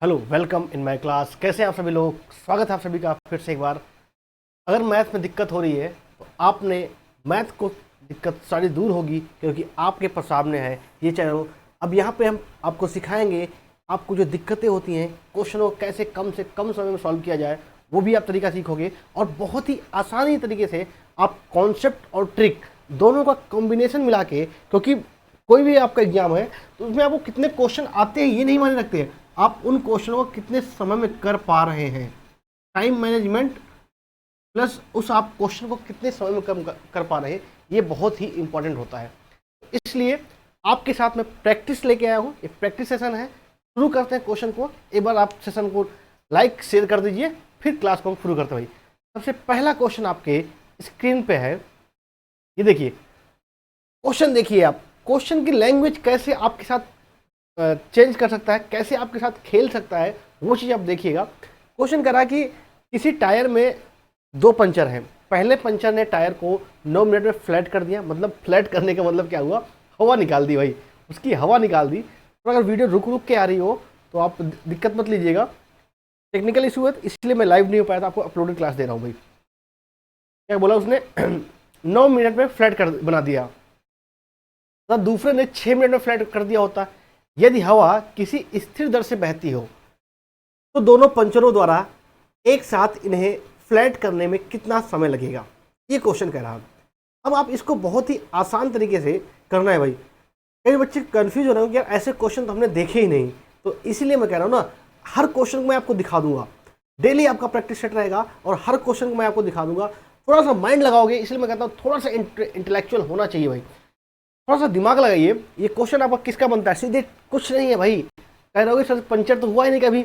Hello, welcome in my class. कैसे हैं आप सभी लोग? स्वागत है आप सभी का फिर से एक बार। अगर मैथ में दिक्कत हो रही है तो आपने मैथ को दिक्कत सारी दूर होगी, क्योंकि आपके पास सामने है ये चैनल। अब यहाँ पे हम आपको सिखाएंगे आपको जो दिक्कतें होती हैं, क्वेश्चनों को कैसे कम से कम समय में सॉल्व किया जाए, वो भी आप तरीका सीखोगे। और बहुत ही आसानी तरीके से आप कॉन्सेप्ट और ट्रिक दोनों का कॉम्बिनेशन मिला के, क्योंकि कोई भी आपका एग्जाम है तो उसमें आपको कितने क्वेश्चन आते हैं ये नहीं मायने रखते हैं, आप उन क्वेश्चनों को कितने समय में कर पा रहे हैं। टाइम मैनेजमेंट प्लस उस आप क्वेश्चन को कितने समय में कम कर पा रहे हैं, ये बहुत ही इंपॉर्टेंट होता है। इसलिए आपके साथ में प्रैक्टिस लेके आया हूँ। ये प्रैक्टिस सेशन है। शुरू करते हैं क्वेश्चन को। एक बार आप सेशन को लाइक शेयर कर दीजिए, फिर क्लास को हम शुरू करते हैं भाई। सबसे पहला क्वेश्चन आपके स्क्रीन पे है, ये देखिए क्वेश्चन। देखिए आप क्वेश्चन की लैंग्वेज कैसे आपके साथ चेंज कर सकता है, कैसे आपके साथ खेल सकता है, वो चीज़ आप देखिएगा। क्वेश्चन करा कि किसी टायर में दो पंचर हैं। पहले पंचर ने टायर को 9 मिनट में फ्लैट कर दिया। मतलब फ्लैट करने का मतलब क्या हुआ, हवा निकाल दी भाई, उसकी हवा निकाल दी। तो अगर वीडियो रुक रुक के आ रही हो तो आप दिक्कत मत लीजिएगा, टेक्निकल इशू है, इसलिए मैं लाइव नहीं हो पाया था, आपको अपलोडेड क्लास दे रहा हूँ भाई। क्या बोला उसने 9 मिनट में फ्लैट कर बना दिया, तो दूसरे ने 6 मिनट में फ्लैट कर दिया होता। यदि हवा किसी स्थिर दर से बहती हो तो दोनों पंचरों द्वारा एक साथ इन्हें फ्लैट करने में कितना समय लगेगा, ये क्वेश्चन कह रहा है। अब आप इसको बहुत ही आसान तरीके से करना है भाई। कई बच्चे कंफ्यूज हो रहे हो कि यार ऐसे क्वेश्चन तो हमने देखे ही नहीं, तो इसीलिए मैं कह रहा हूँ ना, हर क्वेश्चन को मैं आपको दिखा दूंगा। डेली आपका प्रैक्टिस सेट रहेगा और हर क्वेश्चन को मैं आपको दिखा दूंगा। थोड़ा सा माइंड लगाओगे, इसलिए मैं कहता हूँ थोड़ा सा इंटेलेक्चुअल होना चाहिए भाई। थोड़ा सा दिमाग लगाइए। ये क्वेश्चन आपका किसका बनता है, सीधे कुछ नहीं है भाई। कह रहे हो सर पंचर तो हुआ ही नहीं कभी।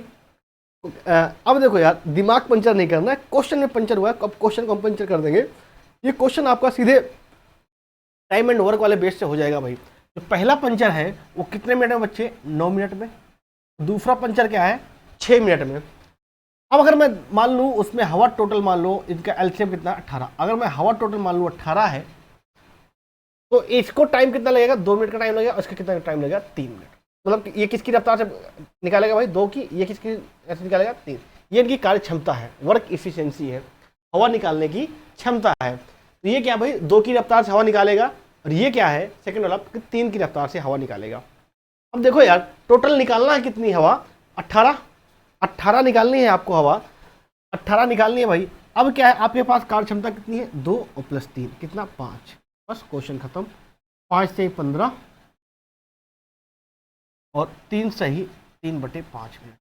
अब देखो यार, दिमाग पंचर नहीं करना है, क्वेश्चन में पंचर हुआ है, अब क्वेश्चन को हम पंचर कर देंगे। ये क्वेश्चन आपका सीधे टाइम एंड वर्क वाले बेस से हो जाएगा भाई। तो पहला पंचर है वो कितने मिनट में बच्चे, 9 मिनट में। दूसरा पंचर क्या है, 6 मिनट में। अब अगर मैं मान लूँ उसमें हवा टोटल मान लो, इनका एलसीएम कितना, 18। अगर मैं हवा टोटल मान लूँ 18 है, तो इसको टाइम कितना लगेगा, 2 मिनट का टाइम लगेगा। उसका कितना टाइम लगेगा, 3 मिनट। मतलब ये किसकी रफ्तार से निकालेगा भाई, 2 की। ये किसकी ऐसे निकालेगा, 3। ये इनकी कार्य क्षमता है, वर्क इफिशियंसी है, हवा निकालने की क्षमता है। तो ये क्या भाई, 2 की रफ्तार से हवा निकालेगा, और ये क्या है सेकंड वाला, 3 की रफ्तार से हवा निकालेगा। अब देखो यार, टोटल निकालना है कितनी हवा, 18 निकालनी है आपको हवा, 18 निकालनी है भाई। अब क्या है, आपके पास कार्य क्षमता कितनी है, 2 और प्लस 3 कितना, 5। बस क्वेश्चन खत्म। 5 से 15 और 3 सही 3/5 मिनट।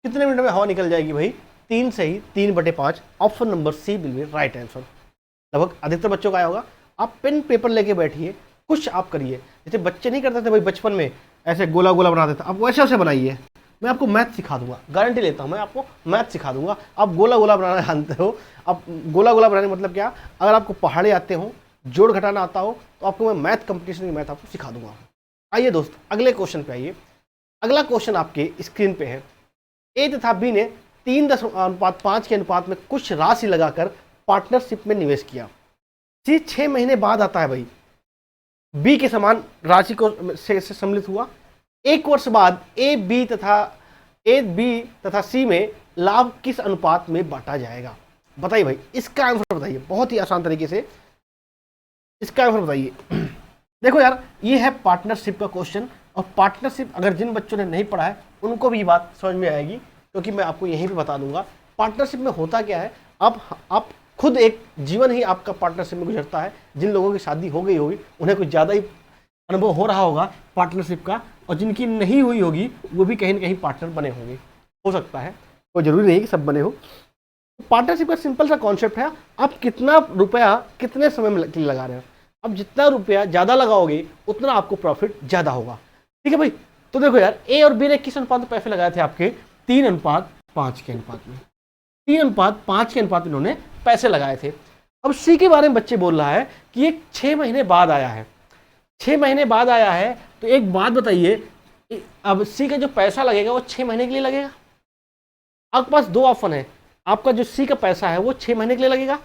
कितने मिनट में हवा निकल जाएगी भाई, 3 सही 3/5। Option number C will be right answer. लगभग अधिकतर बच्चों का आया होगा। आप पेन पेपर लेके बैठिए, कुछ आप करिए। जैसे बच्चे नहीं करते थे भाई बचपन में, ऐसे गोला गोला बना देता, अब वैसे वैसे बनाइए। मैं आपको मैथ सिखा दूंगा, गारंटी लेता हूँ, मैं आपको मैथ सिखा दूंगा। आप गोला गोला बनाना जानते हो। अब गोला गोला बनाने मतलब क्या, अगर आपको पहाड़े आते हो, जोड़ घटाना आता हो, तो आपको मैं मैथ कंपटीशन की मैथ आपको सिखा दूंगा। आइए दोस्त, अगले क्वेश्चन पे आइए। अगला क्वेश्चन आपके स्क्रीन पे है। ए तथा बी ने 3:5 के अनुपात में कुछ राशि लगाकर पार्टनरशिप में निवेश किया। सी 6 महीने बाद आता है भाई, बी के समान राशि को से सम्मिलित हुआ। 1 वर्ष बाद ए बी तथा सी में लाभ किस अनुपात में बांटा जाएगा, बताइए भाई। इसका आंसर बताइए, बहुत ही आसान तरीके से इसका आंसर बताइए। देखो यार, ये है पार्टनरशिप का क्वेश्चन, और पार्टनरशिप अगर जिन बच्चों ने नहीं पढ़ा है उनको भी ये बात समझ में आएगी, क्योंकि मैं आपको यहीं पे बता दूंगा पार्टनरशिप में होता क्या है। आप खुद एक जीवन ही आपका पार्टनरशिप में गुजरता है। जिन लोगों की शादी हो गई होगी उन्हें कुछ ज़्यादा ही अनुभव हो रहा होगा पार्टनरशिप का, और जिनकी नहीं हुई होगी वो भी कहीं ना कहीं पार्टनर बने होंगे, हो सकता है, कोई जरूरी नहीं कि सब बने हो। पार्टनरशिप का सिंपल सा कॉन्सेप्ट है, आप कितना रुपया कितने समय में लगा रहे हो। अब जितना रुपया ज़्यादा लगाओगे उतना आपको प्रॉफिट ज़्यादा होगा, ठीक है भाई। तो देखो यार, ए और बी ने किस अनुपात में पैसे लगाए थे आपके, 3:5 के अनुपात में। 3:5 के अनुपात में इन्होंने पैसे लगाए थे। अब सी के बारे में बच्चे बोल रहा है कि ये 6 महीने बाद आया है। 6 महीने बाद आया है, तो एक बात बताइए, अब सी का जो पैसा लगेगा वो 6 महीने के लिए लगेगा। आपके पास 2 ऑप्शन है, आपका जो सी का पैसा है वो 6 महीने के लिए लगेगा।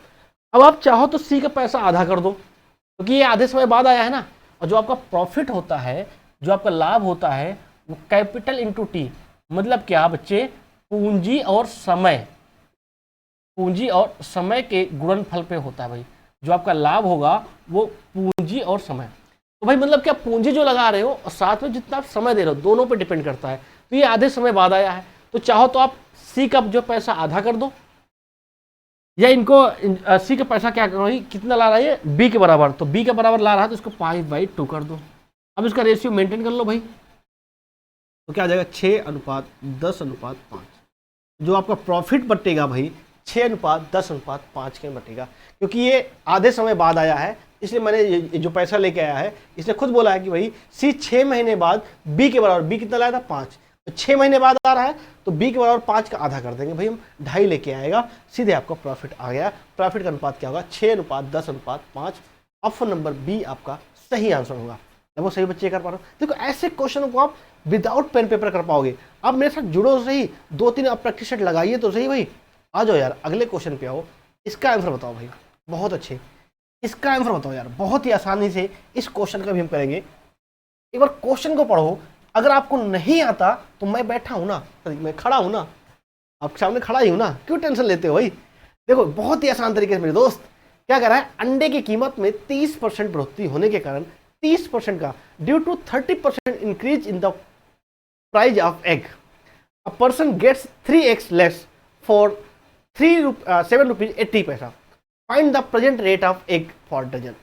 अब आप चाहो तो सी का पैसा आधा कर दो, क्योंकि ये आधे समय बाद आया है ना। और जो आपका प्रॉफिट होता है, जो आपका लाभ होता है, वो कैपिटल इंटू टी, मतलब क्या बच्चे, पूंजी और समय, पूंजी और समय के गुणनफल पे होता है भाई। जो आपका लाभ होगा वो पूंजी और समय, तो भाई मतलब क्या, पूंजी जो लगा रहे हो और साथ में जितना आप समय दे रहे हो, दोनों पे डिपेंड करता है। तो ये आधे समय बाद आया है, तो चाहो तो आप सी का जो पैसा आधा कर दो, या इनको सी का पैसा क्या करो, कितना ला रहा है ये, बी के बराबर, तो बी के बराबर ला रहा है तो इसको 5/2 कर दो। अब इसका रेशियो मेंटेन कर लो भाई, तो क्या आ जाएगा 6:10:5। जो आपका प्रॉफिट बटेगा भाई 6:10:5 के बटेगा, क्योंकि ये आधे समय बाद आया है, इसलिए मैंने ये जो पैसा लेके आया है, इसने खुद बोला है कि भाई सी 6 महीने बाद बी के बराबर, बी कितना लाया था 5, तो 6 महीने बाद आ रहा है तो बी के बराबर 5 का आधा कर देंगे भाई हम, 2.5 लेके आएगा, सीधे आपका प्रॉफिट आ गया। प्रॉफिट का अनुपात क्या होगा, 6:10:5। ऑप्शन नंबर बी आपका सही आंसर होगा। वो सही बच्चे कर पा रहे हो। देखो ऐसे क्वेश्चन को आप विदाउट पेन पेपर कर पाओगे। आप मेरे साथ जुड़ो सही, 2-3 आप प्रैक्टिस सेट लगाइए तो सही भाई। आ जाओ यार अगले क्वेश्चन पे आओ, इसका आंसर बताओ भाई, बहुत अच्छे, इसका आंसर बताओ यार, बहुत ही आसानी से इस क्वेश्चन का भी हम करेंगे। एक बार क्वेश्चन को पढ़ो, अगर आपको नहीं आता तो मैं बैठा हूं ना, मैं खड़ा हूं ना, आपके सामने खड़ा ही हूं ना, क्यों टेंशन लेते हो भाई। देखो बहुत ही आसान तरीके से मेरे दोस्त क्या कर रहा है, अंडे की कीमत में 30% बढ़ोतरी होने के कारण 30% का, due to 30% increase in the price of egg, a person gets 3x less for 7 rupees 80 पैसा। Find the present rate of egg for dozen.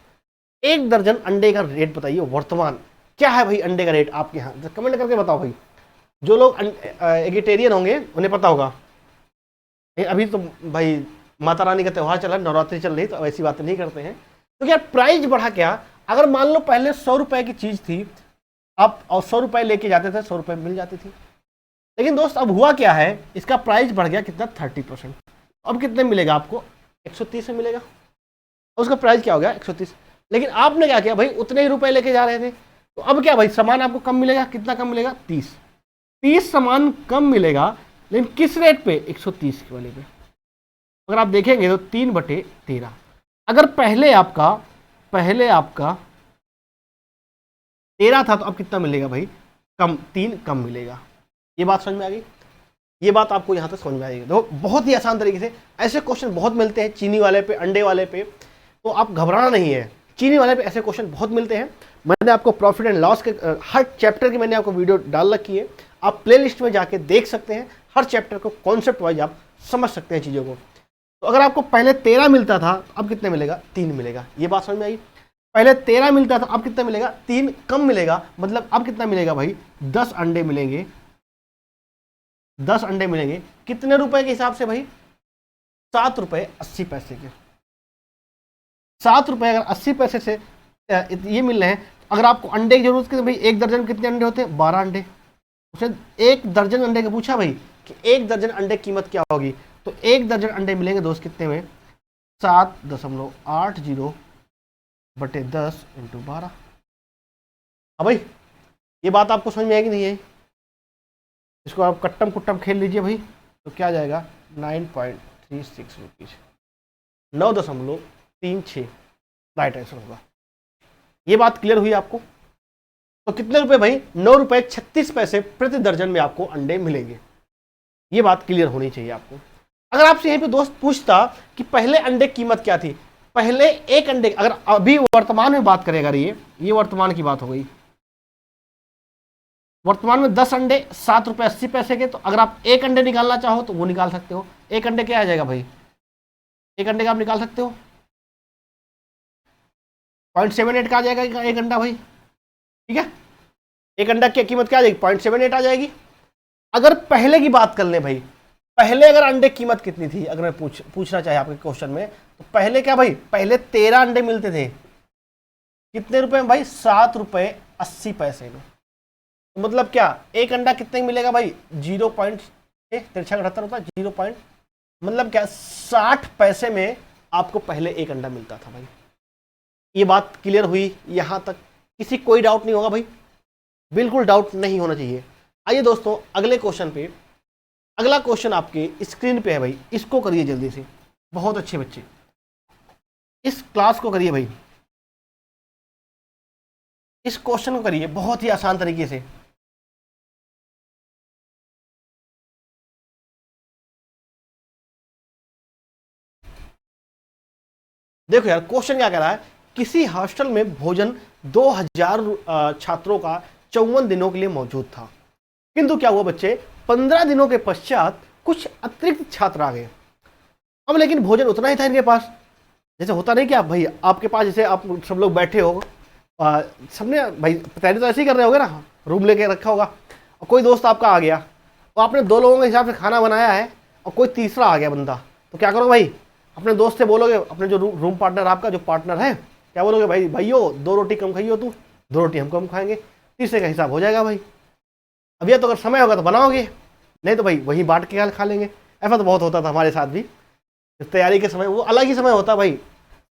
1 दर्जन अंडे का रेट बताइए वर्तमान क्या है भाई, अंडे का रेट आपके यहाँ कमेंट करके बताओ भाई। जो लोग एगिटेरियन होंगे उन्हें पता होगा। अभी तो भाई माता रानी का त्यौहार चल रहा है, नवरात्रि चल रही, तो ऐसी बातें नहीं करते हैं। तो क्या प्राइस बढ़ा क्या, अगर मान लो पहले 100 रुपए की चीज थी, आप और 100 रुपए लेके जाते थे, 100 रुपए मिल जाती थी, लेकिन दोस्त अब हुआ क्या है, इसका प्राइस बढ़ गया कितना, 30%। अब कितने मिलेगा आपको, 130 में मिलेगा, उसका प्राइस क्या हो गया 130। लेकिन आपने क्या किया भाई, उतने ही रुपए लेके जा रहे थे, तो अब क्या भाई, सामान आपको कम मिलेगा, कितना कम मिलेगा, 30 सामान कम मिलेगा, लेकिन किस रेट पे, 130 के वाले पे। अगर आप देखेंगे तो 3/13। अगर पहले आपका 13 था तो अब कितना मिलेगा भाई, कम, 3 कम मिलेगा। ये बात समझ में आ गई, ये बात आपको यहाँ तक समझ में आएगी। तो बहुत ही आसान तरीके से ऐसे क्वेश्चन बहुत मिलते हैं, चीनी वाले पे, अंडे वाले पे, तो आप घबराना नहीं है, चीनी वाले पे ऐसे क्वेश्चन बहुत मिलते हैं। मैंने आपको प्रॉफिट एंड लॉस के हर चैप्टर की मैंने आपको वीडियो डाल रखी है, आप प्लेलिस्ट में जाके देख सकते हैं, हर चैप्टर को कॉन्सेप्ट वाइज आप समझ सकते हैं चीज़ों को। तो अगर आपको पहले 13 मिलता था तो अब कितने मिलेगा, 3 मिलेगा। ये बात समझ में आई, पहले 13 मिलता था अब कितना मिलेगा, 3 कम मिलेगा, मतलब अब कितना मिलेगा भाई, 10 अंडे मिलेंगे। 10 अंडे मिलेंगे कितने रुपए के हिसाब से भाई, 7 रुपए 80 पैसे के। 7 रुपए अगर 80 पैसे से ये मिल रहे हैं, अगर आपको अंडे की जरूरत है भाई, 1 दर्जन कितने अंडे होते हैं, 12 अंडे। उसने 1 दर्जन अंडे का पूछा भाई कि 1 दर्जन अंडे की कीमत क्या होगी, तो 1 दर्जन अंडे मिलेंगे दोस्त कितने में, 7.80/10 × 12। हाँ भाई ये बात आपको समझ में आएगी नहीं है, इसको आप कट्टम कुट्टम खेल लीजिए भाई, तो क्या जाएगा 9.36 रुपीज, 9.36 राइट आंसर होगा। ये बात क्लियर हुई आपको। तो कितने रुपए भाई, 9.36 प्रति दर्जन में आपको अंडे मिलेंगे। ये बात क्लियर होनी चाहिए आपको। अगर आपसे यहीं पे दोस्त पूछता कि पहले अंडे की कीमत क्या थी, पहले एक अंडे, अगर अभी वर्तमान में बात करेगा, ये वर्तमान की बात हो गई, वर्तमान में 10 अंडे 7 रुपए 80 पैसे के, तो अगर आप एक अंडे निकालना चाहो तो वो निकाल सकते हो। एक अंडे क्या आ जाएगा भाई, एक अंडे का आप निकाल सकते हो 0.78 का आ जाएगा एक अंडा भाई, ठीक है। एक अंडा की कीमत क्या आ जाएगी, 0.78 आ जाएगी। अगर पहले की बात कर ले भाई, पहले अगर अंडे की कीमत कितनी थी, अगर मैं पूछना चाहे आपके क्वेश्चन में, तो पहले क्या भाई, पहले 13 अंडे मिलते थे, कितने रुपए में भाई, 7 रुपए 80 पैसे में। तो मतलब क्या, एक अंडा कितने में मिलेगा भाई, 0.73 होता है, 0. मतलब क्या, 60 पैसे में आपको पहले एक अंडा मिलता था भाई। ये बात क्लियर हुई यहां तक, किसी कोई डाउट नहीं होगा भाई, बिल्कुल डाउट नहीं होना चाहिए। आइए दोस्तों अगले क्वेश्चन पे, अगला क्वेश्चन आपके स्क्रीन पे है भाई, इसको करिए जल्दी से, बहुत अच्छे बच्चे इस क्लास को करिए भाई, इस क्वेश्चन को करिए बहुत ही आसान तरीके से। देखो यार क्वेश्चन क्या कह रहा है, किसी हॉस्टल में भोजन 2000 छात्रों का 54 दिनों के लिए मौजूद था, किंतु क्या हुआ बच्चे, 15 दिनों के पश्चात कुछ अतिरिक्त छात्र आ गए। अब लेकिन भोजन उतना ही था इनके पास। जैसे होता नहीं कि आप भाई आपके पास जैसे आप सब लोग बैठे हो, सबने भाई तैयारी तो ऐसे ही कर रहे होगे ना, रूम लेके रखा होगा, और कोई दोस्त आपका आ गया और आपने 2 लोगों के हिसाब से खाना बनाया है और कोई तीसरा आ गया बंदा, तो क्या करोगे भाई, अपने दोस्त से बोलोगे, अपने जो रूम पार्टनर आपका जो पार्टनर है, क्या बोलोगे, भाई भाइयों 2 रोटी कम खाइयो, तू 2 रोटी हम कम खाएंगे, तीसरे का हिसाब हो जाएगा भाई। अब यह तो अगर समय होगा तो बनाओगे, नहीं तो भाई वही बांट के खा लेंगे। ऐसा तो बहुत होता था हमारे साथ भी, तैयारी के समय वो अलग ही समय होता भाई,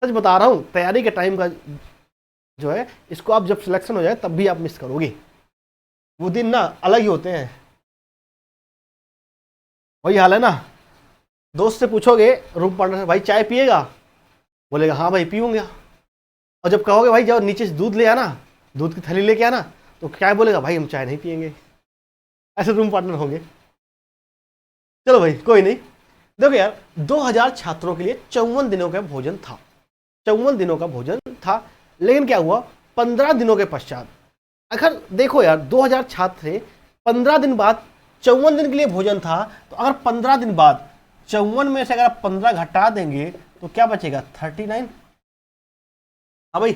सच बता रहा हूँ, तैयारी के टाइम का जो है इसको आप जब सिलेक्शन हो जाए तब भी आप मिस करोगे, वो दिन ना अलग ही होते हैं। वही हाल है ना, दोस्त से पूछोगे रूम पार्टनर से, भाई चाय पिएगा, बोलेगा हाँ भाई पीऊँगा, और जब कहोगे भाई जाओ नीचे से दूध ले आना, दूध की थैली लेके आना, तो क्या बोलेगा, भाई हम चाय नहीं पियेंगे। ऐसे रूम पार्टनर होंगे। चलो भाई कोई नहीं। देखो यार 2000 छात्रों के लिए 54 दिनों का भोजन था, 54 दिनों का भोजन था, लेकिन क्या हुआ 15 दिनों के पश्चात, अगर देखो यार 2000 छात्र थे, 15 दिन बाद 54 दिन के लिए भोजन था, तो अगर 15 दिन बाद 54 में से अगर आप 15 घटा देंगे तो क्या बचेगा 39। हाँ भाई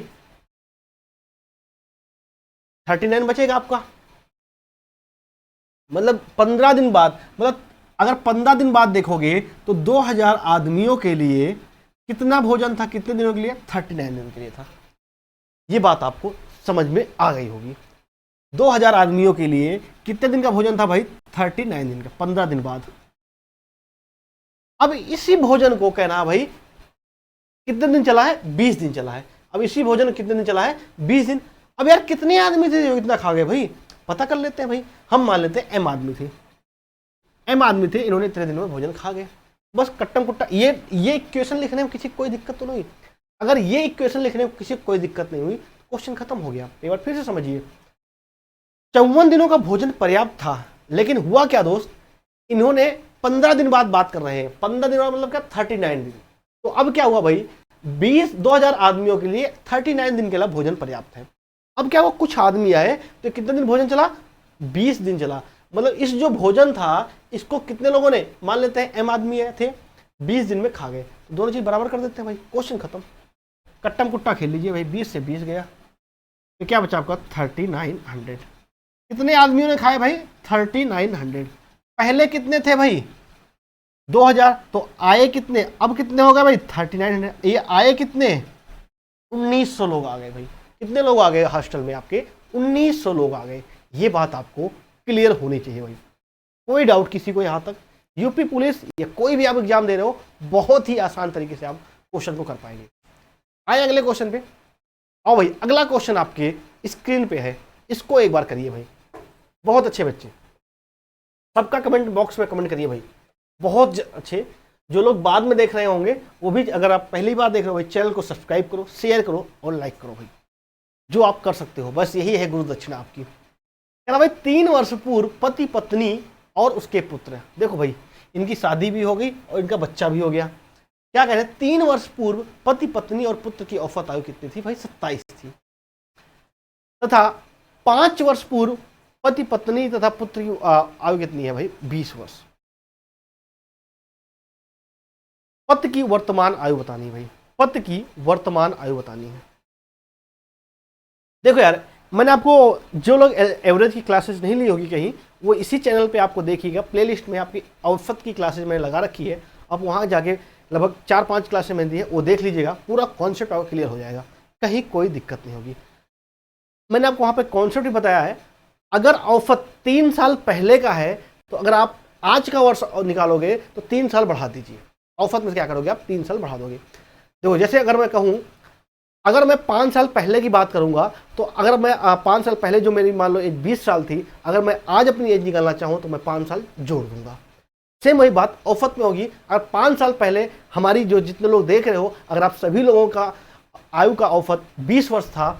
39 बचेगा आपका, मतलब 15 दिन बाद, मतलब अगर 15 दिन बाद देखोगे तो 2000 आदमियों के लिए कितना भोजन था, कितने दिनों के लिए, 39 दिन के लिए था। ये बात आपको समझ में आ गई होगी। 2000 आदमियों के लिए कितने दिन का भोजन था भाई, 39 दिन का, 15 दिन बाद। अब इसी भोजन को कहना भाई कितने दिन चला है, 20 दिन चला है। अब इसी भोजन कितने दिन चला है, 20 दिन। अब यार कितने आदमी थे जो इतना खा गए भाई, पता कर लेते हैं भाई। हम मान लेते हैं एम आदमी थे, एम आदमी थे, इन्होंने इतने दिनों में भोजन खा गए, बस कट्टम कुट्टा। ये इक्वेशन लिखने में किसी कोई दिक्कत तो नहीं। अगर ये इक्वेशन लिखने में किसी कोई दिक्कत नहीं हुई, क्वेश्चन खत्म हो गया। एक बार फिर से समझिए, 54 दिनों का भोजन पर्याप्त था, लेकिन हुआ क्या दोस्त, इन्होंने 15 दिन बाद बात कर रहे हैं, 15 दिन बाद मतलब क्या 39 दिन। तो अब क्या हुआ भाई, 2000 आदमियों के लिए 39 दिन के लिए भोजन पर्याप्त है। अब क्या हुआ, कुछ आदमी आए तो कितने दिन भोजन चला, 20 दिन चला। मतलब इस जो भोजन था इसको कितने लोगों ने, मान लेते हैं एम आदमी थे, 20 दिन में खा गए, तो दोनों चीज बराबर कर देते हैं भाई, क्वेश्चन खत्म। कट्टम कुट्टा खेल लीजिए भाई, 20 से 20 गया तो क्या बचा आपका 3900। कितने आदमियों ने खाए भाई, 3900। पहले कितने थे भाई, 2000, तो आए कितने, अब कितने हो गए भाई 3900। ये आए कितने, 1900 लोग आ गए भाई। कितने लोग आ गए हॉस्टल में आपके, 1900 लोग आ गए। ये बात आपको क्लियर होनी चाहिए भाई, कोई डाउट किसी को यहाँ तक। यूपी पुलिस या कोई भी आप एग्जाम दे रहे हो, बहुत ही आसान तरीके से आप क्वेश्चन को कर पाएंगे। आए अगले क्वेश्चन पे। आओ भाई, अगला क्वेश्चन आपके स्क्रीन पे है, इसको एक बार करिए भाई। बहुत अच्छे बच्चे, सबका कमेंट बॉक्स में कमेंट करिए भाई, बहुत अच्छे। जो लोग बाद में देख रहे होंगे वो भी, अगर आप पहली बार देख रहे हो भाई, चैनल को सब्सक्राइब करो, शेयर करो और लाइक करो भाई, जो आप कर सकते हो, बस यही है गुरु दक्षिणा आपकी। कहना भाई 3 वर्ष पूर्व पति पत्नी और उसके पुत्र, देखो भाई इनकी शादी भी हो गई और इनका बच्चा भी हो गया। क्या कह रहे हैं, 3 वर्ष पूर्व पति पत्नी और पुत्र की औसत आयु कितनी थी भाई, 27 थी, तथा 5 वर्ष पूर्व पति पत्नी तथा पुत्र की आयु कितनी है भाई, 20 वर्ष। पति की वर्तमान आयु बतानी है भाई, पति की वर्तमान आयु बतानी है। देखो यार, मैंने आपको, जो लोग एवरेज की क्लासेस नहीं ली होगी कहीं, वो इसी चैनल पे आपको देखिएगा, प्लेलिस्ट में आपकी औसत की क्लासेस मैंने लगा रखी है। आप वहाँ जाके लगभग 4-5 क्लासें मैंने दी है, वो देख लीजिएगा, पूरा कॉन्सेप्ट आपको क्लियर हो जाएगा, कहीं कोई दिक्कत नहीं होगी। मैंने आपको वहाँ पे कॉन्सेप्ट भी बताया है। अगर औसत 3 साल पहले का है, तो अगर आप आज का वर्ष निकालोगे तो 3 साल बढ़ा दीजिए। औसत में क्या करोगे आप, 3 साल बढ़ा दोगे। देखो जैसे अगर मैं कहूँ, अगर मैं 5 साल पहले की बात करूंगा, तो अगर मैं 5 साल पहले जो मेरी मान लो एज 20 साल थी, अगर मैं आज अपनी एज निकालना चाहूँ तो मैं 5 साल जोड़ दूंगा। सेम वही बात औसत में होगी। अगर 5 साल पहले हमारी जो जितने लोग देख रहे हो, अगर आप सभी लोगों का आयु का औसत 20 वर्ष था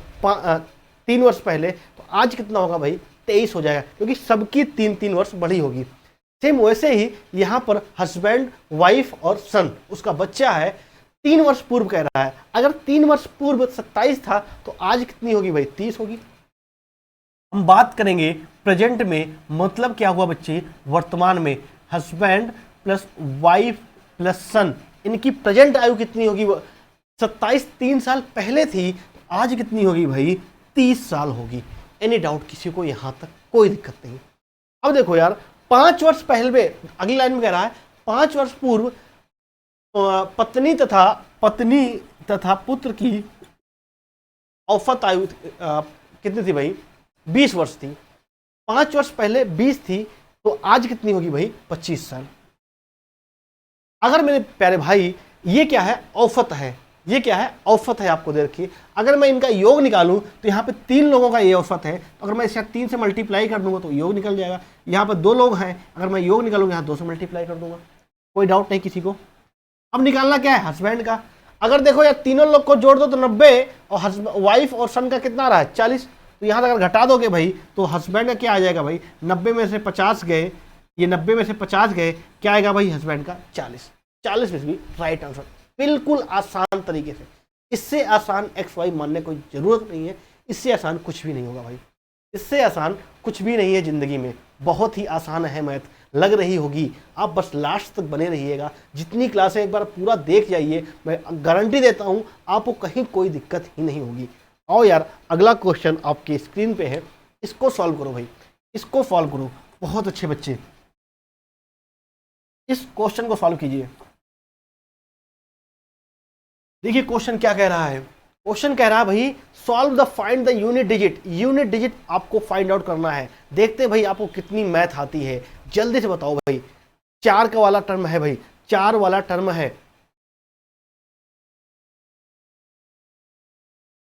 3 वर्ष पहले, तो आज कितना होगा भाई, 23 हो जाएगा, क्योंकि सबकी 3-3 वर्ष बढ़ी होगी। सेम वैसे ही यहाँ पर हस्बैंड, वाइफ और सन, उसका बच्चा है, 3 वर्ष पूर्व कह रहा है। अगर 3 वर्ष पूर्व 27 था तो आज कितनी होगी भाई? 30 होगी। हम बात करेंगे प्रेजेंट में, मतलब क्या हुआ बच्चे? वर्तमान में हस्बैंड प्लस वाइफ प्लस सन, इनकी प्रेजेंट आयु कितनी होगी? 27 3 साल पहले थी, आज कितनी होगी भाई? 30 साल होगी। एनी डाउट किसी को? यहां तक कोई दिक्कत नहीं। अब देखो यार, 5 वर्ष पहले, अगली लाइन में कह रहा है 5 वर्ष पूर्व पत्नी तथा पुत्र की औसत आयु कितनी थी भाई? 20 वर्ष थी। 5 वर्ष पहले 20 थी, तो आज कितनी होगी भाई? 25 साल। अगर मेरे प्यारे भाई, ये क्या है? औसत है। ये क्या है? औसत है। आपको दे रखी। अगर मैं इनका योग निकालूं तो यहाँ पे 3 लोगों का ये औसत है, तो अगर मैं इसे 3 से मल्टीप्लाई कर दूंगा तो योग निकल जाएगा। यहाँ पे 2 लोग हैं, अगर मैं योग निकालूंगा यहाँ 2 से मल्टीप्लाई कर दूंगा। कोई डाउट नहीं किसी को? अब निकालना क्या है? हस्बैंड का। अगर देखो यार, तीनों लोग को जोड़ दो तो 90, और वाइफ और सन का कितना आ रहा है? 40। तो यहाँ अगर घटा दोगे भाई तो हस्बैंड का क्या आ जाएगा भाई? 90 में से 50 गए, ये 90 में से 50 गए, क्या आएगा भाई? हस्बैंड का 40। 40 में भी राइट आंसर। बिल्कुल आसान तरीके से। इससे आसान एक्स वाई मानने की जरूरत नहीं है। इससे आसान कुछ भी नहीं होगा भाई। इससे आसान कुछ भी नहीं है जिंदगी में। बहुत ही आसान है मैथ, लग रही होगी। आप बस लास्ट तक बने रहिएगा। जितनी क्लासें एक बार पूरा देख जाइए, मैं गारंटी देता हूं आपको कहीं कोई दिक्कत ही नहीं होगी। आओ यार, अगला क्वेश्चन आपके स्क्रीन पे है, इसको सॉल्व करो भाई। इसको सॉल्व करो। बहुत अच्छे बच्चे, इस क्वेश्चन को सॉल्व कीजिए। देखिए क्वेश्चन क्या कह रहा है। क्वेश्चन कह रहा है भाई, solve the find the unit digit. Unit digit आपको फाइंड आउट करना है। देखते हैं भाई आपको कितनी मैथ आती है, जल्दी से बताओ भाई। 4 का वाला टर्म है भाई, 4 वाला टर्म है।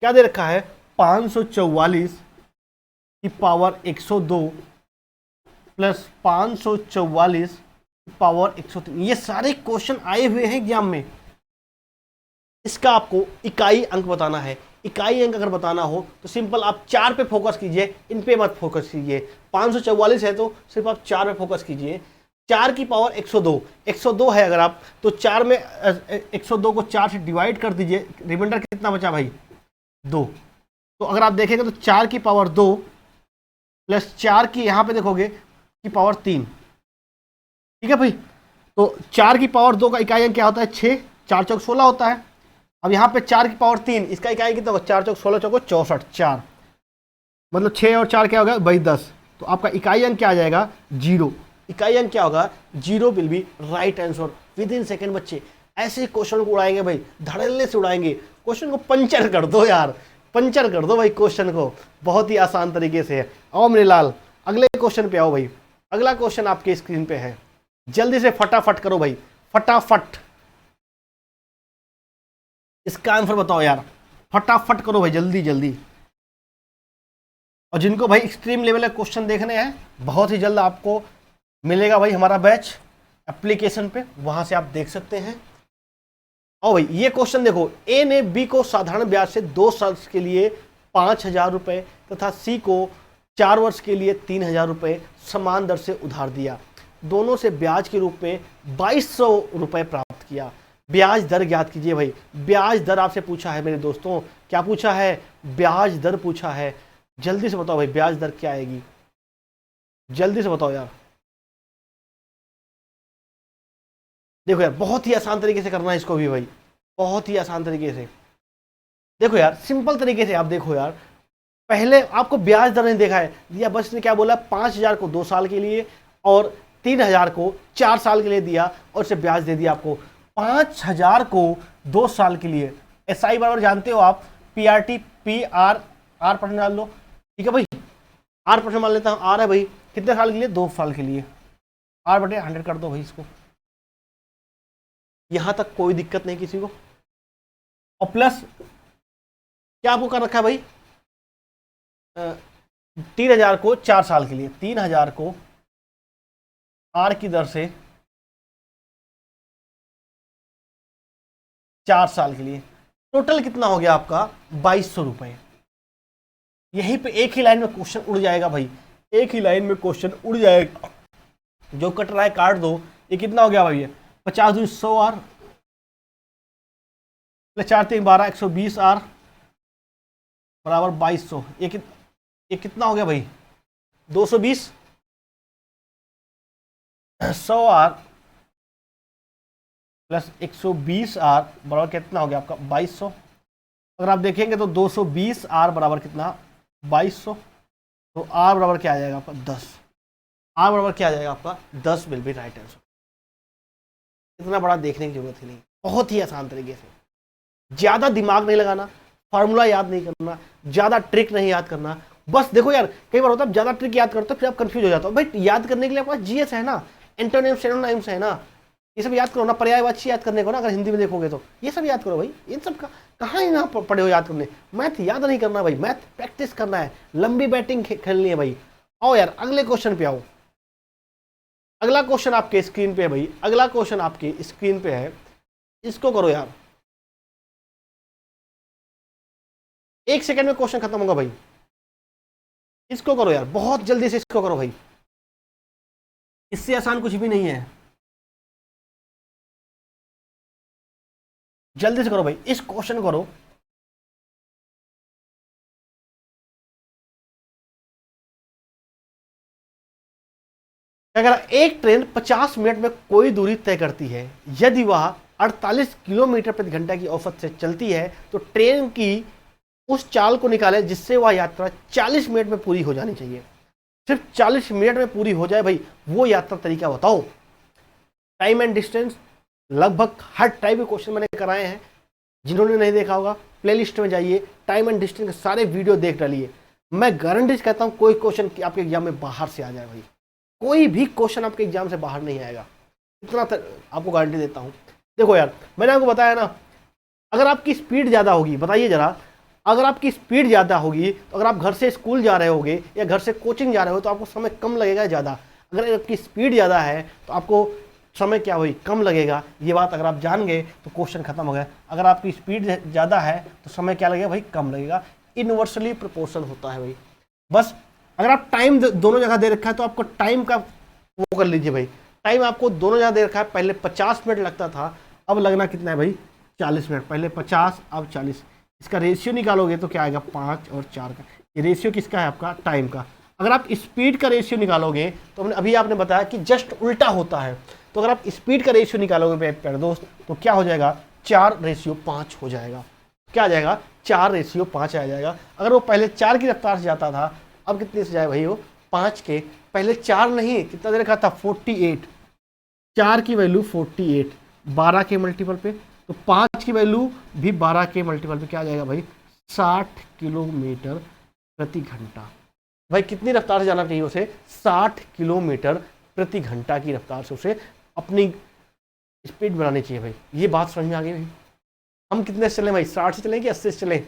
क्या दे रखा है? 544 की पावर 102 प्लस 544 की पावर 103। ये सारे क्वेश्चन आए हुए हैं एग्जाम में। इसका आपको इकाई अंक बताना है। इकाई अंक अगर बताना हो तो सिंपल आप 4 पे फोकस कीजिए, इन पे मत फोकस कीजिए। 544 है तो सिर्फ आप 4 पे फोकस कीजिए। 4 की पावर 102, 102 है अगर आप, तो 4 में 102 को 4 से डिवाइड कर दीजिए। रिमाइंडर कितना बचा भाई? 2। तो अगर आप देखेंगे तो 4 की पावर 2 प्लस 4 की यहाँ पे देखोगे की पावर 3। ठीक है भाई। तो 4 की पावर 2 का इकाई अंक क्या होता है? 6। 4 चौक 16 होता है। अब यहाँ पे 4 की पावर 3, इसका इकाई कितना होगा? 4 चौक 16 चौको 64, 4 मतलब 6 और 4 क्या होगा भाई? 10। तो आपका इकाई अंक क्या आ जाएगा? 0। इकाई अंक क्या होगा? 0 will be right answer with in second. बच्चे ऐसे क्वेश्चन को उड़ाएंगे भाई, धड़ल्ले से उड़ाएंगे। क्वेश्चन को पंचर कर दो यार, पंचर कर दो भाई क्वेश्चन को। बहुत ही आसान तरीके से है। आओ मेरे लाल, अगले क्वेश्चन पे आओ भाई। अगला क्वेश्चन आपके स्क्रीन पे है, जल्दी से फटाफट करो भाई, फटाफट। इसका आंसर बताओ यार, फटाफट करो भाई, जल्दी जल्दी। और जिनको भाई एक्सट्रीम लेवल के क्वेश्चन देखने हैं, बहुत ही जल्द आपको मिलेगा भाई हमारा बैच एप्लीकेशन पे, वहां से आप देख सकते हैं। और भाई ये क्वेश्चन देखो, ए ने बी को साधारण ब्याज से 2 साल के लिए 5,000 रुपए तथा सी को 4 वर्ष के लिए 3,000 रुपए समान दर से उधार दिया। दोनों से ब्याज के रूप में 2,200 रुपए प्राप्त किया। ब्याज दर ज्ञात कीजिए भाई। ब्याज दर आपसे पूछा है मेरे दोस्तों, क्या पूछा है? ब्याज दर पूछा है। जल्दी से बताओ भाई ब्याज दर क्या आएगी, जल्दी से बताओ यार। देखो यार बहुत ही आसान तरीके से करना है इसको भी भाई, बहुत ही आसान तरीके से। देखो यार सिंपल तरीके से आप देखो यार, पहले आपको ब्याज दर नहीं देखा है दिया, बस ने क्या बोला? 5,000 को 2 साल के लिए और 3,000 को 4 साल के लिए दिया, और इसे ब्याज दे दिया आपको 5,000 को 2 साल के लिए। SI बराबर जानते हो आप, PRT PR, R परसेंट डाल लो। ठीक है भाई, R परसेंट मान लेता हूँ, R है भाई कितने साल के लिए? 2 साल के लिए। R बटे 100 कर दो भाई इसको। यहां तक कोई दिक्कत नहीं किसी को। और प्लस क्या आपको कर रखा है भाई? 3,000 को 4 साल के लिए, 3,000 को R की दर से 4 साल के लिए। टोटल कितना हो गया आपका? 2,200 रुपए। यहीं पे एक ही लाइन में क्वेश्चन उड़ जाएगा भाई, एक ही लाइन में क्वेश्चन उड़ जाएगा। जो कट रहा है काट दो। ये कितना हो गया भाई? 50 100 और 4 3 12, 120 आर बराबर 2200। ये कितना हो गया भाई? 220। 100 आर प्लस 120 आर बराबर कितना हो गया आपका? 2200। अगर आप देखेंगे तो 220 आर बराबर कितना? 2200। तो आर बराबर क्या आ जाएगा आपका? 10। आर बराबर क्या आ जाएगा आपका? 10 विल बी राइट आंसर। इतना बड़ा देखने की जरूरत ही नहीं, बहुत ही आसान तरीके से, ज्यादा दिमाग नहीं लगाना, फार्मूला याद नहीं करना, ज्यादा ट्रिक नहीं याद करना। बस देखो यार, कई बार होता है ज्यादा ट्रिक याद करते हो फिर आप कंफ्यूज हो जाते हो। भाई याद करने के लिए आपके पास जीएस है ना, एंटोनिम्स सिनोनिम्स है ना, ये सब याद करो ना। पर्यायवाची याद करने को ना, अगर हिंदी में देखोगे तो ये सब याद करो भाई। इन सब का कहाँ यहाँ पढ़े हो याद करने? मैथ याद नहीं करना भाई, मैथ प्रैक्टिस करना है, लंबी बैटिंग खेलनी है भाई। आओ यार अगले क्वेश्चन पे आओ। अगला क्वेश्चन आपके स्क्रीन पे है भाई, अगला क्वेश्चन आपके स्क्रीन पे है, इसको करो यार। 1 सेकंड में क्वेश्चन खत्म होगा भाई, इसको करो यार, बहुत जल्दी से इसको करो भाई, इससे आसान कुछ भी नहीं है। जल्दी से करो भाई, इस क्वेश्चन करो। अगर एक ट्रेन 50 मिनट में कोई दूरी तय करती है, यदि वह 48 किलोमीटर प्रति घंटा की औसत से चलती है, तो ट्रेन की उस चाल को निकाले जिससे वह यात्रा 40 मिनट में पूरी हो जानी चाहिए। सिर्फ 40 मिनट में पूरी हो जाए भाई, वो यात्रा तरीका बताओ। टाइम एंड डिस्टेंस लगभग हर टाइप के क्वेश्चन मैंने कराए हैं, जिन्होंने नहीं देखा होगा प्लेलिस्ट में जाइए, टाइम एंड डिस्टेंस के सारे वीडियो देख डालिए। मैं गारंटी से कहता हूं कोई क्वेश्चन आपके एग्जाम में बाहर से आ जाए भाई, कोई भी क्वेश्चन आपके एग्जाम से बाहर नहीं आएगा, इतना आपको गारंटी देता हूं। देखो यार, मैंने आपको बताया ना, अगर आपकी स्पीड ज़्यादा होगी, बताइए जरा, अगर आपकी स्पीड ज़्यादा होगी तो अगर आप घर से स्कूल जा रहे होगे या घर से कोचिंग जा रहे हो तो आपको समय कम लगेगा ज़्यादा। अगर आपकी स्पीड ज़्यादा है तो आपको समय क्या हुई? कम लगेगा। ये बात अगर आप जान गए तो क्वेश्चन खत्म हो गया। अगर आपकी स्पीड ज़्यादा है तो समय क्या लगेगा भाई? कम लगेगा। इनवर्सली प्रोपोर्शन होता है भाई। बस अगर आप टाइम दोनों जगह दे रखा है तो आपको टाइम का वो कर लीजिए भाई। टाइम आपको दोनों जगह दे रखा है, पहले 50 मिनट लगता था, अब लगना कितना है भाई? 40 मिनट। पहले 50 अब 40। इसका रेशियो निकालोगे तो क्या आएगा? 5 और 4 का। ये रेशियो किसका है? आपका टाइम का। अगर आप स्पीड का रेशियो निकालोगे तो अभी आपने बताया कि जस्ट उल्टा होता है, तो अगर आप स्पीड का रेशियो निकालोगे प्यारे दोस्त तो क्या हो जाएगा? 4:5 हो जाएगा। क्या आ जाएगा? 4:5 आ जाएगा। अगर वो पहले 4 की रफ्तार से जाता था, अब कितने से जाए भाई? वो 5 के। पहले 4 नहीं, कितना दे रखा था? 48। 4 की वैल्यू 48, 12 के मल्टीपल पे, तो 5 की वैल्यू भी 12 के मल्टीपल पे क्या आ जाएगा भाई? 60 किलोमीटर प्रति घंटा। भाई कितनी रफ्तार से जाना चाहिए उसे? 60 किलोमीटर प्रति घंटा की रफ्तार से उसे अपनी स्पीड बनानी चाहिए भाई। ये बात समझ में आ गई भाई? हम कितने से चलें भाई? 60 से चलें कि 80 से चलें?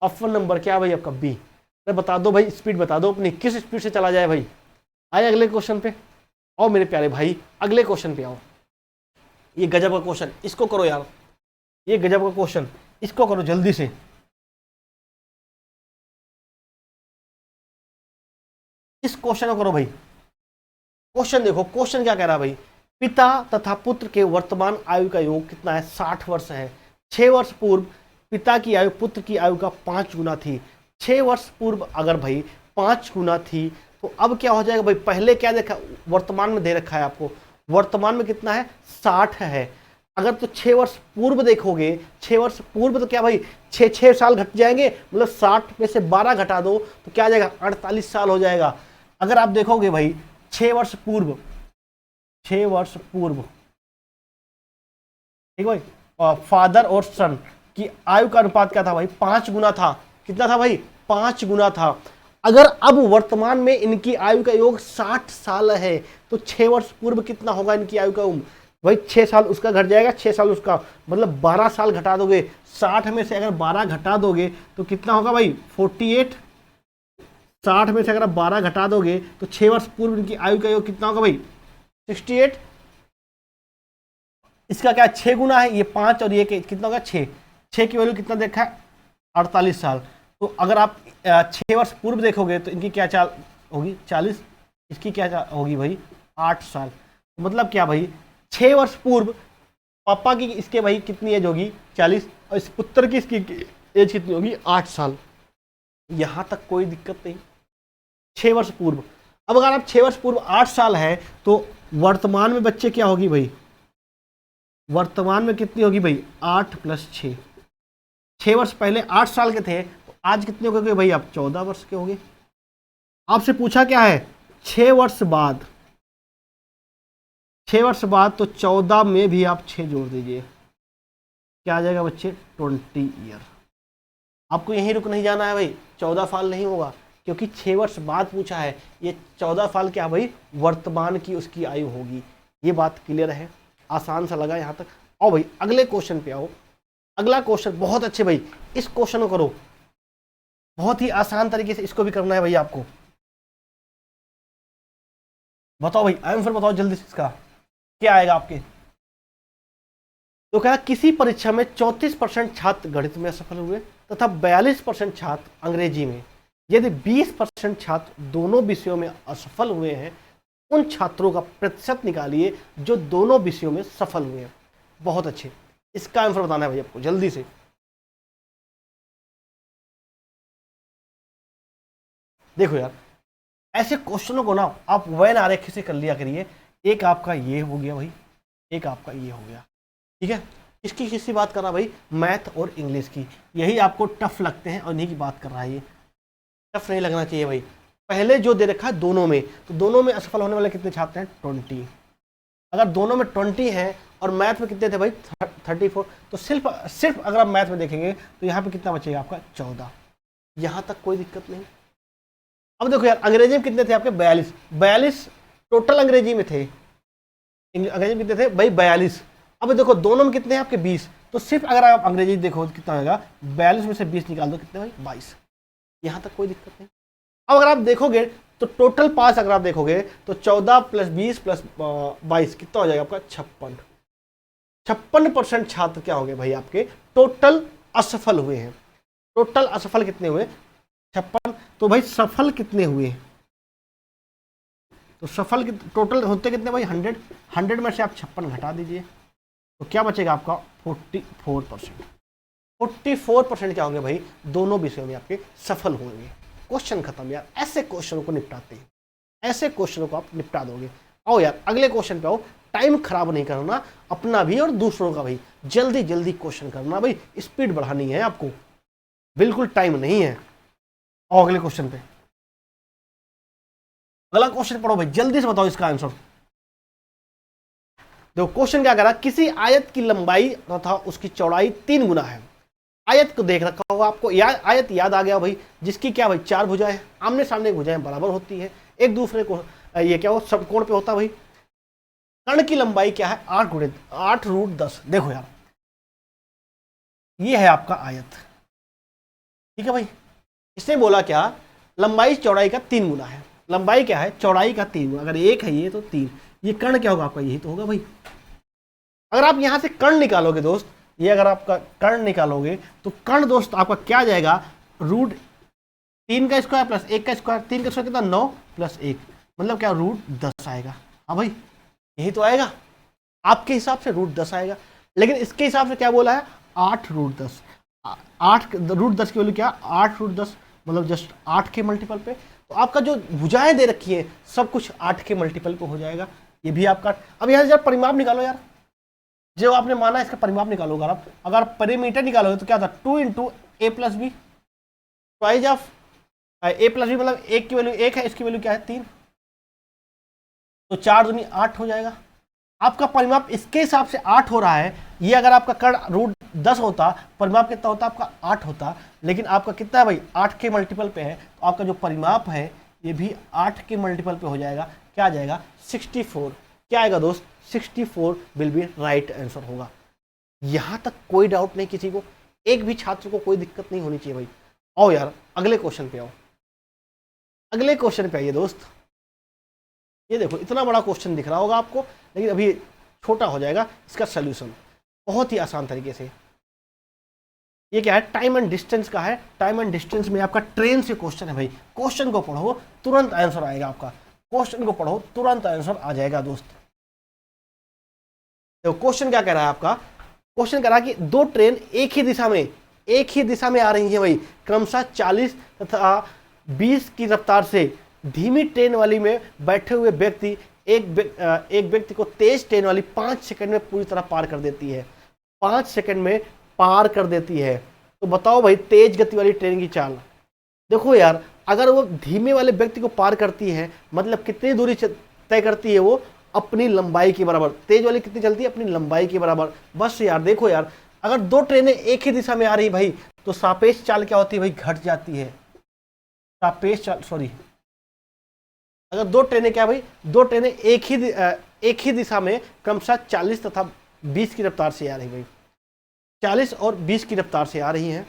ऑप्शन नंबर क्या है भाई आपका? बी। बता दो भाई, स्पीड बता दो अपनी, किस स्पीड से चला जाए भाई? आए अगले क्वेश्चन पे आओ मेरे प्यारे भाई, अगले क्वेश्चन पे आओ। ये गजब का क्वेश्चन, इसको करो यार, ये गजब का क्वेश्चन, इसको करो जल्दी से। इस क्वेश्चन को करो भाई। क्वेश्चन देखो, क्वेश्चन क्या कह रहा है भाई? पिता तथा पुत्र के वर्तमान आयु का योग कितना है? 60 वर्ष है। 6 वर्ष पूर्व पिता की आयु पुत्र की आयु का 5 गुना थी। 6 वर्ष पूर्व अगर भाई 5 गुना थी तो अब क्या हो जाएगा भाई? पहले क्या देखा? वर्तमान में दे रखा है आपको, वर्तमान में कितना है? 60 है। अगर तो 6 वर्ष पूर्व देखोगे, 6 वर्ष पूर्व तो क्या भाई? 6 साल घट जाएंगे, मतलब 60 में से 12 घटा दो तो क्या आ जाएगा? 48 साल हो जाएगा। अगर आप देखोगे भाई 6 वर्ष पूर्व, 6 वर्ष पूर्व, ठीक भाई, फादर और सन की आयु का अनुपात क्या था भाई? 5 गुना था। कितना था भाई? 5 गुना था। अगर अब वर्तमान में इनकी आयु का योग 60 साल है तो 6 वर्ष पूर्व कितना होगा इनकी आयु का उम्र? भाई 6 साल उसका घट जाएगा, 6 साल उसका, मतलब 12 साल घटा दोगे। 60 में से अगर 12 घटा दोगे तो कितना होगा भाई? 48। 60 में से अगर आप 12 घटा दोगे तो 6 वर्ष पूर्व इनकी आयु का योग कितना होगा भाई? 68। इसका क्या 6 गुना है, ये 5 और ये कितना होगा? 6। 6 की वैल्यू कितना देखा है? 48 साल। तो अगर आप 6 वर्ष पूर्व देखोगे तो इनकी क्या चाल होगी? 40। इसकी क्या चाल होगी भाई? 8 साल। मतलब क्या भाई? 6 वर्ष पूर्व पापा की इसके भाई कितनी एज होगी 40, और इस पुत्र की इसकी एज कितनी होगी 8 साल। यहां तक कोई दिक्कत नहीं। 6 वर्ष पूर्व, अब अगर आप 6 वर्ष पूर्व 8 साल है तो वर्तमान में बच्चे क्या होगी भाई, वर्तमान में कितनी होगी भाई 8 + 6। 6 वर्ष पहले 8 साल के थे तो आज कितने हो गए भाई आप 14 वर्ष के होंगे। आपसे पूछा क्या है 6 वर्ष बाद, 6 वर्ष बाद तो 14 में भी आप 6 जोड़ दीजिए, क्या आ जाएगा बच्चे 20 ईयर। आपको यहीं रुक नहीं जाना है भाई, 14 साल नहीं होगा क्योंकि 6 वर्ष बाद पूछा है। ये 14 साल क्या भाई वर्तमान की उसकी आयु होगी। ये बात क्लियर है, आसान सा लगा यहाँ तक। आओ भाई अगले क्वेश्चन पे आओ। अगला क्वेश्चन बहुत अच्छे भाई, इस क्वेश्चन को करो, बहुत ही आसान तरीके से इसको भी करना है भाई आपको। बताओ भाई आंसर बताओ जल्दी से, इसका क्या आएगा आपके। तो क्या किसी परीक्षा में 34% छात्र गणित में असफल हुए तथा 42% छात्र अंग्रेजी में। यदि 20% छात्र दोनों विषयों में असफल हुए हैं, उन छात्रों का प्रतिशत निकालिए जो दोनों विषयों में सफल हुए हैं। बहुत अच्छे, इसका आंसर बताना है भाई आपको जल्दी से। देखो यार ऐसे क्वेश्चनों को ना आप वैन आरेख से कर लिया करिए। एक आपका ये हो गया भाई, एक आपका ये हो गया, ठीक है। इसकी किसकी बात कर रहा भाई, मैथ और इंग्लिश की। यही आपको टफ लगते हैं और इन्हीं की बात कर रहा है। ये टफ नहीं लगना चाहिए भाई। पहले जो दे रखा है दोनों में, तो दोनों में असफल होने वाले कितने छात्र हैं 20। अगर दोनों में 20 हैं और मैथ में कितने थे भाई 34, तो सिर्फ अगर आप मैथ में देखेंगे तो यहाँ पे कितना बचेगा आपका 14। यहाँ तक कोई दिक्कत नहीं। अब देखो यार अंग्रेजी में कितने थे आपके 42 टोटल अंग्रेजी में थे। अंग्रेजी में कितने थे भाई 42। अब देखो दोनों में कितने हैं आपके 20, तो सिर्फ अगर आप अंग्रेजी देखो कितना होगा 42 में से 20 निकाल दो कितने भाई 22। यहाँ तक कोई दिक्कत नहीं। अब अगर आप देखोगे तो टोटल पास अगर आप देखोगे तो 14 + 20 + 22 कितना हो जाएगा आपका 56। 56% छात्र क्या हो गए भाई आपके टोटल असफल हुए हैं। टोटल असफल कितने हुए 56, तो भाई सफल कितने हुए, तो सफल टोटल होते कितने भाई 100 में से आप 56 घटा दीजिए तो क्या बचेगा आपका 44%। 44% क्या होंगे भाई दोनों विषयों में आपके सफल होंगे। क्वेश्चन खत्म यार। ऐसे क्वेश्चनों को निपटाते हैं, ऐसे क्वेश्चनों को आप निपटा दोगे। आओ यार अगले क्वेश्चन पे आओ। टाइम खराब नहीं करना अपना भी और दूसरों का भी, जल्दी जल्दी क्वेश्चन करना भाई, स्पीड बढ़ानी है आपको, बिल्कुल टाइम नहीं है। आओ अगले क्वेश्चन पे, अगला क्वेश्चन पढ़ो भाई जल्दी से बताओ इसका आंसर। देखो क्वेश्चन क्या कह रहा है, किसी आयत की लंबाई तथा उसकी चौड़ाई 3 गुना है। आयत को देख रखा होगा आपको, आयत याद आ गया भाई, जिसकी क्या भाई 4 भुजाएं, आमने सामने भुजाएं बराबर होती है, एक दूसरे को ये क्या हो समकोण पे होता है भाई। कर्ण की लंबाई क्या है 8√10। देखो यार ये है आपका आयत, ठीक है भाई। इसने बोला क्या लंबाई चौड़ाई का 3 गुना है। लंबाई क्या है चौड़ाई का 3 गुना, अगर 1 है ये तो 3, ये कर्ण क्या होगा आपका यही तो होगा भाई। अगर आप यहां से कर्ण निकालोगे दोस्त, ये अगर आपका कर्ण निकालोगे तो कर्ण दोस्त आपका क्या आ जाएगा √3 का स्क्वायर + 1 का स्क्वायर, 3 का स्क्वायर कितना 9 + 1 मतलब क्या √10 आएगा। हाँ भाई यही तो आएगा आपके हिसाब से √10 आएगा, लेकिन इसके हिसाब से क्या बोला है 8√10। 8√10 की वैल्यू क्या 8√10 मतलब जस्ट 8 के मल्टीपल पे। तो आपका जो भुजाएं दे रखी है सब कुछ 8 के मल्टीपल पे हो जाएगा। ये भी आपका, अब यहाँ से जब परिमाप निकालो यार, जो आपने माना इसका परिमाप निकालोगे आप, अगर परिमीटर निकालोगे तो क्या था 2 × a + b twice of a + b मतलब 1 की वैल्यू 1 है, इसकी वैल्यू क्या है 3, तो 4 दूनी 8 हो जाएगा। आपका परिमाप इसके हिसाब से 8 हो रहा है। ये अगर आपका कर्ण √10 होता परिमाप कितना होता आपका 8 होता, लेकिन आपका कितना है भाई 8 के मल्टीपल पे है, तो आपका जो परिमाप है ये भी 8 के मल्टीपल पे हो जाएगा। क्या आ जाएगा 64। क्या आएगा दोस्त 64 विल बी राइट आंसर होगा। यहां तक कोई डाउट नहीं किसी को, एक भी छात्र को कोई दिक्कत नहीं होनी चाहिए भाई। आओ यार अगले क्वेश्चन पे आओ, अगले क्वेश्चन पे आइए दोस्त। ये देखो इतना बड़ा क्वेश्चन दिख रहा होगा आपको, लेकिन अभी छोटा हो जाएगा इसका सोल्यूशन बहुत ही आसान तरीके से। ये क्या है टाइम एंड डिस्टेंस का है। टाइम एंड डिस्टेंस में आपका ट्रेन से क्वेश्चन है भाई। क्वेश्चन को पढ़ो तुरंत आंसर आएगा आपका, क्वेश्चन को पढ़ो तुरंत आंसर आ जाएगा दोस्त। तो क्वेश्चन क्या कह रहा है आपका, क्वेश्चन कह रहा है कि दो ट्रेन एक ही दिशा में आ रही है भाई, क्रमशः 40 तथा 20 की रफ्तार से। धीमी ट्रेन वाली में बैठे हुए व्यक्ति एक व्यक्ति को तेज ट्रेन वाली 5 सेकंड में पूरी तरह पार कर देती है, 5 सेकंड में पार कर देती है। तो बताओ भाई तेज गति वाली ट्रेन की चाल। देखो यार, अगर वो धीमे वाले व्यक्ति को पार करती है मतलब कितनी दूरी तय करती है वो, अपनी लंबाई के बराबर। तेज वाली कितनी चलती है, अपनी लंबाई के बराबर। बस यार देखो यार, अगर दो ट्रेनें एक ही दिशा में आ रही भाई तो सापेक्ष चाल क्या होती है भाई, घट जाती है। सापेक्ष चाल, सॉरी, अगर दो ट्रेनें क्या भाई, दो ट्रेनें एक ही दिशा में क्रमशः 40 तथा 20 की रफ्तार से आ रही भाई, 40 और 20 की रफ्तार से आ रही हैं।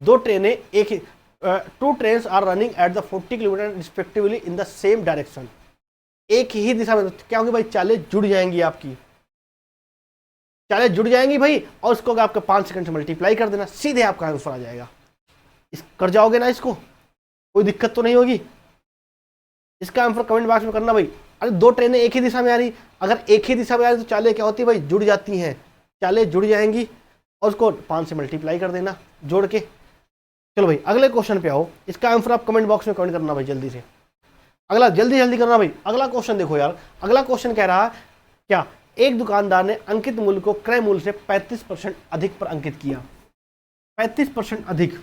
दो ट्रेनें एक ही, two trains are running at the 40 kilometre respectively in the same direction. एक ही दिशा में, क्या होगी भाई, चालें जुड़ जाएंगी, आपकी चालें जुड़ जाएंगी भाई, और उसको आपका 5 सेकंड से मल्टीप्लाई कर देना, सीधे आपका आंसर आ जाएगा। कर जाओगे ना इसको, कोई दिक्कत तो नहीं होगी। इसका आंसर कमेंट बॉक्स में करना भाई। अरे दो ट्रेनें एक ही दिशा में आ रही, अगर एक ही दिशा में आ रही तो चालें क्या होती है भाई, जुड़ जाती हैं, चालें जुड़ जाएंगी और उसको 5 से मल्टीप्लाई कर देना जोड़ के। चलो भाई अगले क्वेश्चन पे आओ, इसका आंसर आप कमेंट बॉक्स में कमेंट करना भाई जल्दी से। अगला जल्दी करना भाई। अगला क्वेश्चन देखो यार, अगला क्वेश्चन कह रहा है क्या, एक दुकानदार ने अंकित मूल्य को क्रय मूल्य से 35% अधिक पर अंकित किया। 35% अधिक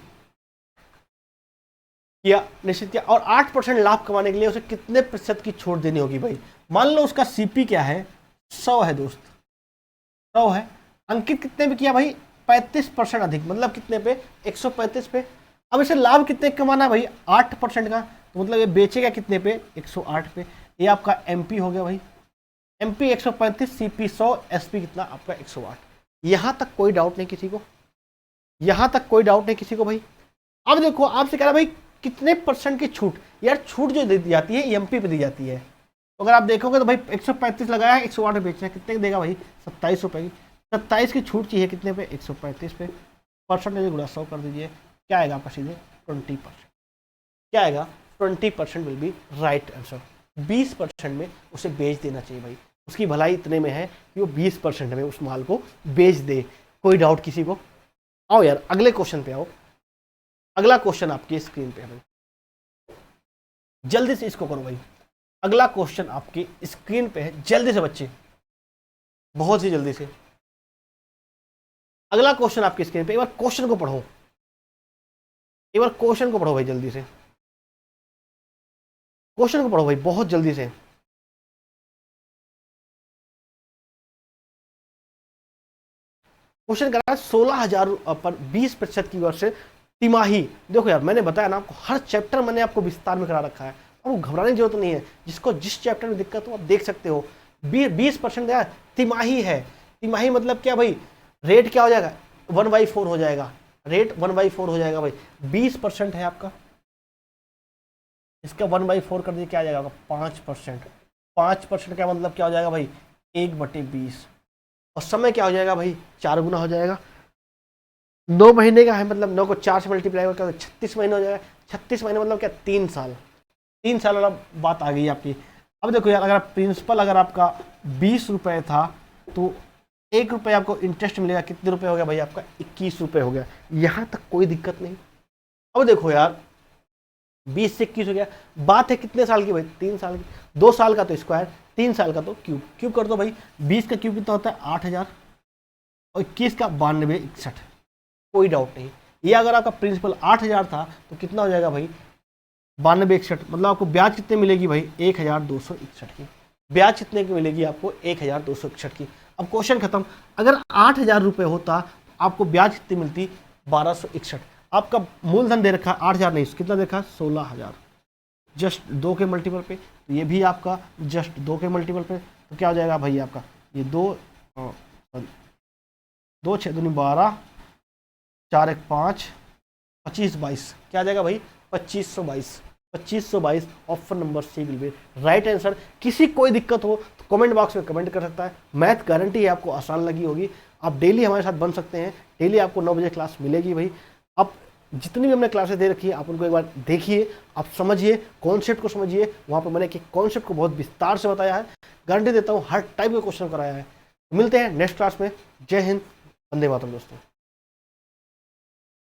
किया, निश्चित किया, और 8% लाभ कमाने के लिए उसे कितने प्रतिशत की छूट देनी होगी भाई। मान लो उसका सीपी क्या है, 100 है दोस्त, 100 है। अंकित कितने पे किया भाई, 35% अधिक, मतलब कितने पे, 135 पे। अब इसे लाभ कितने कमाना है भाई, 8% का, तो मतलब ये बेचेगा कितने पे, 108 पे। ये आपका एमपी हो गया भाई, एमपी 135, सीपी 100, एसपी कितना आपका 108। यहां तक कोई डाउट नहीं किसी को, यहां तक कोई डाउट नहीं किसी को भाई। अब देखो आपसे कह रहा भाई कितने परसेंट की छूट, यार छूट जो दी जाती है एमपी पे दी जाती है। तो अगर आप देखोगे तो भाई 135 लगाया है, 108 पे बेचना है, कितने देगा भाई, 27 रुपए की। 27 की छूट चाहिए कितने पे, 135 पे। परसेंटेज गुणा 100 कर दीजिए, क्या आएगा आपका सीधे 20%। क्या आएगा, 20% विल बी राइट आंसर। 20% में उसे बेच देना चाहिए भाई, उसकी भलाई इतने में है कि वो 20% में उस माल को बेच दे। कोई डाउट किसी को? आओ यार अगले क्वेश्चन पे आओ। अगला क्वेश्चन आपकी स्क्रीन पे है भाई, जल्दी से इसको करो भाई। अगला क्वेश्चन आपकी स्क्रीन पे है, जल्दी से बच्चे, बहुत ही जल्दी से। अगला क्वेश्चन आपकी स्क्रीन पे, एक बार क्वेश्चन को पढ़ो, एक बार क्वेश्चन को पढ़ो भाई जल्दी से, क्वेश्चन को पढ़ो भाई बहुत जल्दी से। क्वेश्चन कर रहा है 16,000 पर 20% की दर से तिमाही। देखो यार मैंने बताया ना आपको, हर चैप्टर मैंने आपको विस्तार में करा रखा है, आपको घबराने की जरूरत नहीं है। जिसको जिस चैप्टर में दिक्कत हो आप देख सकते हो। 20% यार तिमाही है, तिमाही मतलब क्या भाई, रेट क्या हो जाएगा, 1/4 हो जाएगा, रेट 1/4 हो जाएगा भाई। 20% है आपका, इसका 1/4 कर दिए, क्या आ जाएगा आपका 5%। 5% का मतलब क्या हो जाएगा भाई, 1/20, और समय क्या हो जाएगा भाई, 4 गुना हो जाएगा। 9 महीने का है, मतलब 9 को 4 से मल्टीप्लाई करके 36 महीने हो जाएगा। 36 महीने मतलब क्या, 3 साल। 3 साल वाला बात आ गई आपकी। अब देखो यार, अगर प्रिंसिपल अगर आपका 20 रुपये था तो 1 रुपये आपको इंटरेस्ट मिलेगा, कितने रुपए हो गया भाई आपका, 21 रुपये हो गया। यहाँ तक कोई दिक्कत नहीं। अब देखो यार 20 से 21 हो गया, बात है कितने साल की भाई, 3 साल की। 2 साल का तो स्क्वायर, 3 साल का तो क्यूब, क्यूब कर दो भाई। 20 का क्यूब कितना होता है 8,000, और 21 का 9261। कोई डाउट नहीं। ये अगर आपका प्रिंसिपल 8,000 था तो कितना हो जाएगा भाई 9261, मतलब आपको ब्याज कितने मिलेगी भाई 1,261 की। ब्याज कितने की मिलेगी आपको 1,261 की। अब क्वेश्चन खत्म। अगर 8,000 रुपये होता आपको ब्याज कितनी मिलती 1261। आपका मूलधन दे रखा 8,000 नहीं, कितना देखा 16,000, जस्ट 2 के मल्टीपल पे। तो ये भी आपका जस्ट 2 के मल्टीपल पे, तो क्या हो जाएगा भाई आपका ये 2 6 दूनी 12, 4 1 5, 25 22, क्या आ जाएगा भाई 2522। 2522 option number C will be right answer. किसी कोई दिक्कत हो तो कमेंट बॉक्स में कमेंट कर सकता है। मैथ गारंटी है आपको आसान लगी होगी। आप डेली हमारे साथ बन सकते हैं, डेली आपको 9 बजे क्लास मिलेगी भाई। आप जितनी भी हमने क्लासेस दे रखी है आप उनको एक बार देखिए, आप समझिए, कॉन्सेप्ट को समझिए। वहाँ पर मैंने एक कॉन्सेप्ट को बहुत विस्तार से बताया है, गारंटी देता हूँ हर टाइप के क्वेश्चन कराया है। मिलते हैं नेक्स्ट क्लास में। जय हिंद, वंदे मातरम दोस्तों।